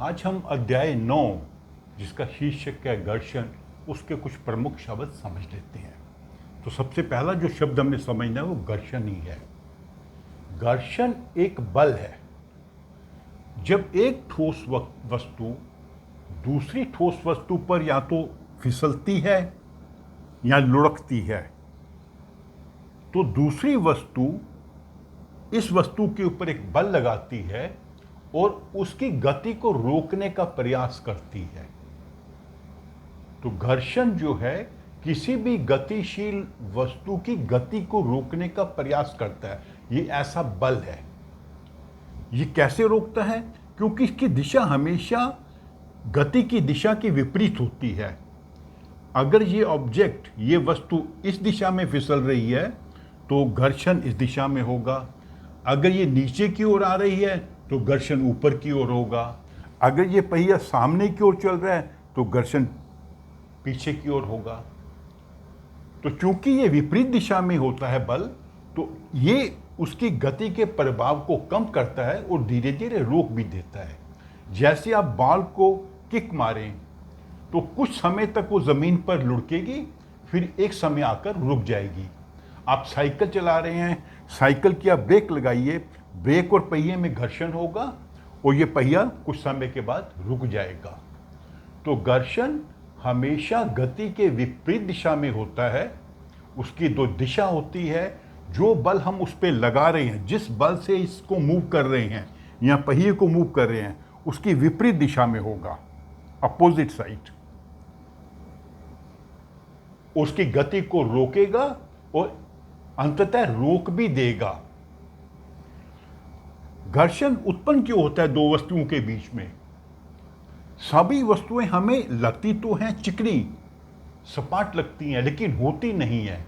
आज हम अध्याय 9 जिसका शीर्षक है घर्षण, उसके कुछ प्रमुख शब्द समझ लेते हैं। तो सबसे पहला जो शब्द हमें समझना है वो घर्षण ही है। घर्षण एक बल है। जब एक ठोस वस्तु दूसरी ठोस वस्तु पर या तो फिसलती है या लुढ़कती है, तो दूसरी वस्तु इस वस्तु के ऊपर एक बल लगाती है और उसकी गति को रोकने का प्रयास करती है। तो घर्षण जो है किसी भी गतिशील वस्तु की गति को रोकने का प्रयास करता है। ये ऐसा बल है। ये कैसे रोकता है? क्योंकि इसकी दिशा हमेशा गति की दिशा के विपरीत होती है। अगर ये ऑब्जेक्ट, ये वस्तु इस दिशा में फिसल रही है तो घर्षण इस दिशा में होगा। अगर ये नीचे की ओर आ रही है तो घर्षण ऊपर की ओर होगा। अगर ये पहिया सामने की ओर चल रहा है तो घर्षण पीछे की ओर होगा। तो चूंकि ये विपरीत दिशा में होता है बल, तो ये उसकी गति के प्रभाव को कम करता है और धीरे धीरे रोक भी देता है। जैसे आप बॉल को किक मारें तो कुछ समय तक वो ज़मीन पर लुढ़केगी, फिर एक समय आकर रुक जाएगी। आप साइकिल चला रहे हैं, साइकिल की आप ब्रेक लगाइए, ब्रेक और पहिए में घर्षण होगा और ये पहिया कुछ समय के बाद रुक जाएगा। तो घर्षण हमेशा गति के विपरीत दिशा में होता है। उसकी दो दिशा होती है। जो बल हम उस पर लगा रहे हैं, जिस बल से इसको मूव कर रहे हैं या पहिए को मूव कर रहे हैं, उसकी विपरीत दिशा में होगा, अपोजिट साइड। उसकी गति को रोकेगा और अंततः रोक भी देगा। घर्षण उत्पन्न क्यों होता है दो वस्तुओं के बीच में? सभी वस्तुएं हमें लगती तो हैं चिकनी, सपाट लगती हैं, लेकिन होती नहीं है।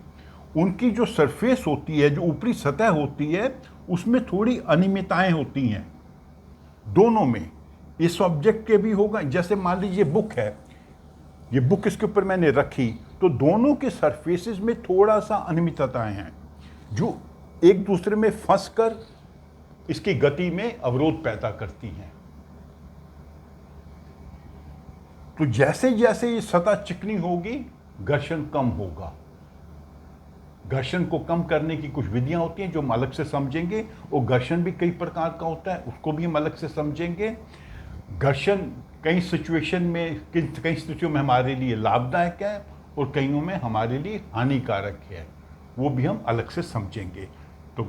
उनकी जो सरफेस होती है, जो ऊपरी सतह होती है, उसमें थोड़ी अनियमितताएं होती हैं दोनों में। इस ऑब्जेक्ट के भी होगा। जैसे मान लीजिए बुक है, ये बुक इसके ऊपर मैंने रखी, तो दोनों के सरफेसेस में थोड़ा सा अनियमितताएं हैं जो एक दूसरे में फंस कर इसकी गति में अवरोध पैदा करती हैं। तो जैसे जैसे ये सतह चिकनी होगी, घर्षण कम होगा। घर्षण को कम करने की कुछ विधियां होती हैं जो हम अलग से समझेंगे, और घर्षण भी कई प्रकार का होता है, उसको भी हम अलग से समझेंगे। घर्षण कई सिचुएशन में, कई स्थितियों में हमारे लिए लाभदायक है और कईयों में हमारे लिए हानिकारक है, वो भी हम अलग से समझेंगे। तो